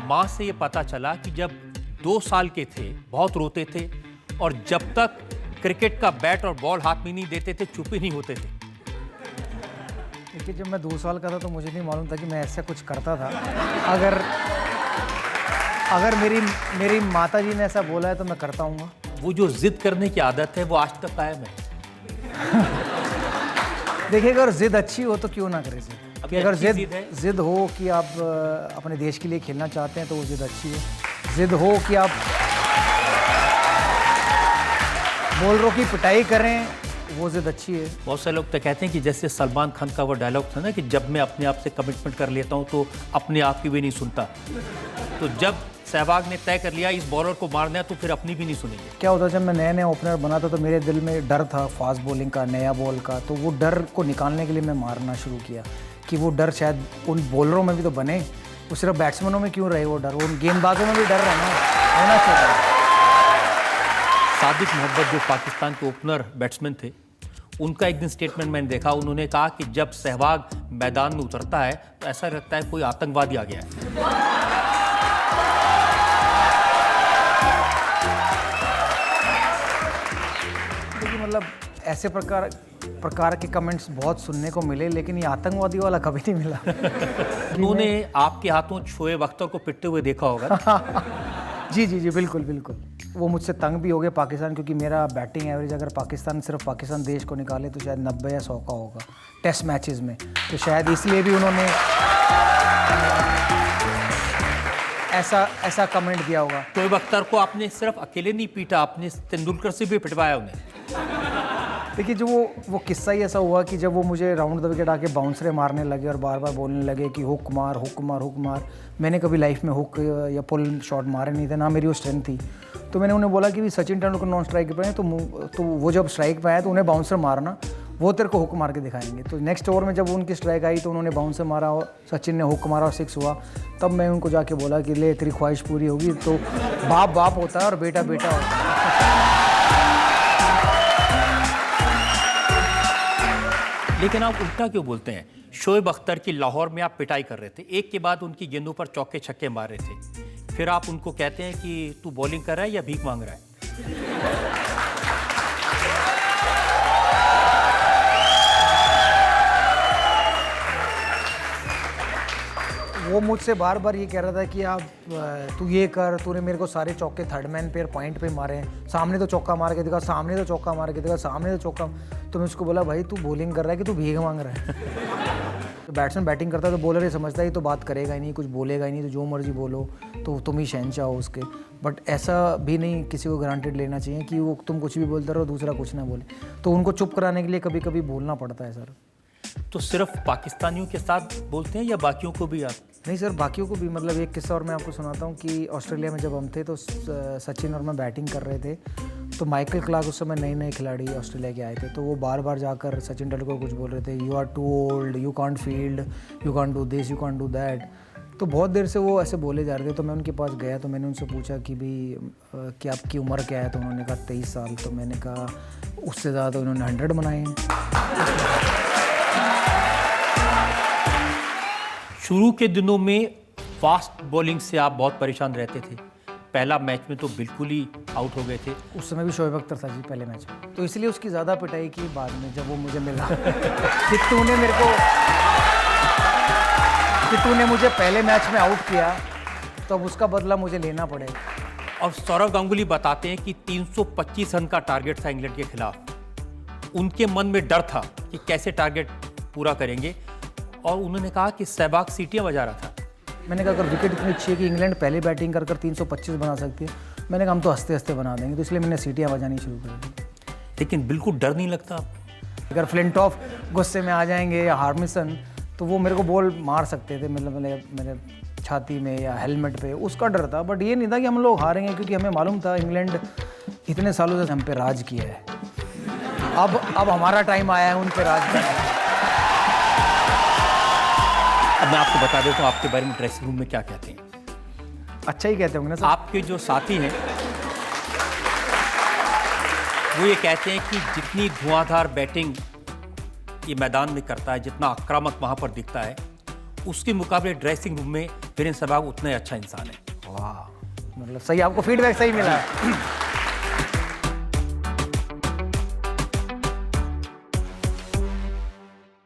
माँ से ये पता चला कि जब 2 साल के थे बहुत रोते थे और जब तक क्रिकेट का बैट और बॉल हाथ में नहीं देते थे चुप ही नहीं होते थे। देखिए, जब मैं 2 साल का था तो मुझे नहीं मालूम था कि मैं ऐसा कुछ करता था। अगर मेरी माता जी ने ऐसा बोला है तो मैं करता हूँ। वो जो जिद करने की आदत है वो आज तक कायम है। देखिए, अगर जिद अच्छी हो तो क्यों ना करें जिद। कि अगर जिद हो कि आप अपने देश के लिए खेलना चाहते हैं तो वो जिद अच्छी है। जिद हो कि आप बॉलरों की पिटाई करें, वो जिद अच्छी है। बहुत सारे लोग तो कहते हैं कि जैसे सलमान खान का वो डायलॉग था ना कि जब मैं अपने आप से कमिटमेंट कर लेता हूँ तो अपने आप की भी नहीं सुनता। तो जब सहवाग ने तय कर लिया इस बॉलर को मारना है तो फिर अपनी भी नहीं सुनेंगे। क्या होता, जब मैं नया ओपनर बना था तो मेरे दिल में डर था फास्ट बॉलिंग का, नया बॉल का। तो वो डर को निकालने के लिए मैं मारना शुरू किया कि वो डर शायद उन बॉलरों में भी तो बने। वो सिर्फ बैट्समैनों में क्यों रहे वो डर, उन गेंदबाजों में भी डर होना चाहिए। सादिक मोहम्मद जो पाकिस्तान के ओपनर बैट्समैन थे, उनका एक दिन स्टेटमेंट मैंने देखा। उन्होंने कहा कि जब सहवाग मैदान में उतरता है तो ऐसा लगता है कोई आतंकवादी आ गया है। मतलब ऐसे प्रकार के कमेंट्स बहुत सुनने को मिले, लेकिन ये आतंकवादी वाला कभी नहीं मिला। उन्होंने आपके हाथों शोएब अख्तर को पिटते हुए देखा होगा। जी, बिल्कुल। वो मुझसे तंग भी हो गए पाकिस्तान, क्योंकि मेरा बैटिंग एवरेज अगर सिर्फ पाकिस्तान देश को निकाले तो शायद 90 या 100 का होगा टेस्ट मैचेस में। तो शायद इसलिए भी उन्होंने ऐसा कमेंट दिया होगा। शोएब अख्तर को आपने सिर्फ अकेले नहीं पीटा, आपने तेंदुलकर से भी पिटवाया उन्हें। देखिए, जो वो किस्सा ही ऐसा हुआ कि जब वो मुझे राउंड द विकेट आके बाउंसरे मारने लगे और बार बार बोलने लगे कि हुक मार। मैंने कभी लाइफ में हुक या पुल शॉट मारे नहीं थे, ना मेरी वो स्ट्रेंथ थी। तो मैंने उन्हें बोला कि भी सचिन तेंदुलकर नॉन स्ट्राइक पे हैं तो वो जब स्ट्राइक पे आए तो उन्हें बाउंसर मारना, वो तेरे को हुक मार के दिखाएंगे। तो नेक्स्ट ओवर में जब उनकी स्ट्राइक आई तो उन्होंने बाउंसर मारा और सचिन ने हुक मारा और 6 हुआ। तब मैं उनको जाके बोला कि ले तेरी ख्वाहिश पूरी होगी। तो बाप होता है और बेटा होता है। लेकिन आप उल्टा क्यों बोलते हैं? शोएब अख्तर की लाहौर में आप पिटाई कर रहे थे, एक के बाद उनकी गेंदों पर चौके छक्के मार रहे थे, फिर आप उनको कहते हैं कि तू बॉलिंग कर रहा है या भीख मांग रहा है? वो मुझसे बार बार ये कह रहा था कि आप तू ये कर, तूने मेरे को सारे चौके थर्ड मैन पे पॉइंट पे मारे हैं, सामने तो चौका मार के दिखा, सामने तो चौका मार के दिखा, सामने तो चौका। तो मैं उसको बोला, भाई तू बॉलिंग कर रहा है कि तू भीख मांग रहा है? तो बैट्समैन बैटिंग करता है तो बॉलर ये समझता है ये तो बात करेगा ही नहीं, कुछ बोलेगा ही नहीं, तो जो मर्जी बोलो तो तुम ही शहंशाह हो उसके। बट ऐसा भी नहीं किसी को ग्रांटेड लेना चाहिए कि वो तुम कुछ भी बोलते रहो दूसरा कुछ ना बोले। तो उनको चुप कराने के लिए कभी कभी बोलना पड़ता है सर। तो सिर्फ पाकिस्तानियों के साथ बोलते हैं या बाकियों को भी आप? नहीं सर, बाकियों को भी। मतलब एक किस्सा और मैं आपको सुनाता हूँ कि ऑस्ट्रेलिया में जब हम थे तो सचिन और मैं बैटिंग कर रहे थे, तो माइकल क्लार्क उस समय नए खिलाड़ी ऑस्ट्रेलिया के आए थे। तो वो बार बार जाकर सचिन तेंदुलकर को कुछ बोल रहे थे, you are too old, you can't field, you can't do this, you can't do that. तो बहुत देर से वो ऐसे बोले जा रहे थे। तो मैं उनके पास गया तो मैंने उनसे पूछा कि भी कि आपकी उम्र क्या है? तो उन्होंने कहा 23 साल। तो मैंने कहा उससे ज़्यादा तो उन्होंने 100 बनाए हैं। शुरू के दिनों में फास्ट बॉलिंग से आप बहुत परेशान रहते थे। पहला मैच में तो बिल्कुल ही आउट हो गए थे। उस समय भी शोएब अख्तर था जी पहले मैच में, तो इसलिए उसकी ज़्यादा पिटाई की बाद में जब वो मुझे मिला कि तूने मुझे पहले मैच में आउट किया, तो अब उसका बदला मुझे लेना पड़ेगा। और सौरव गांगुली बताते हैं कि 325 रन का टारगेट था इंग्लैंड के खिलाफ। उनके मन में डर था कि कैसे टारगेट पूरा करेंगे, और उन्होंने कहा कि सहवाग सीटियां बजा रहा था। मैंने कहा अगर विकेट इतनी अच्छी है कि इंग्लैंड पहले बैटिंग कर 325 बना सकती है, मैंने कहा हम तो हंसते हंसते बना देंगे। तो इसलिए मैंने सीटियां बजानी शुरू कर दी। लेकिन बिल्कुल डर नहीं लगता? अगर फ्लिंटॉफ गुस्से में आ जाएंगे या हार्मिसन, तो वो मेरे को बॉल मार सकते थे, मतलब मेरे छाती में या हेलमेट पे, उसका डर था। बट ये नहीं था कि हम लोग हारेंगे, क्योंकि हमें मालूम था इंग्लैंड इतने सालों से हम पे राज किया है। अब हमारा टाइम आया है उन पे राज करने का। अब मैं आपको बता देता हूँ आपके बारे में ड्रेसिंग रूम में क्या कहते हैं। अच्छा ही कहते होंगे ना सर? आपके जो साथी हैं वो ये कहते हैं कि जितनी धुआंधार बैटिंग ये मैदान में करता है, जितना आक्रामक वहाँ पर दिखता है, उसके मुकाबले ड्रेसिंग रूम में वीरेंद्र सहवाग उतना ही अच्छा इंसान है। वाह, मतलब सही, आपको फीडबैक सही मिला है।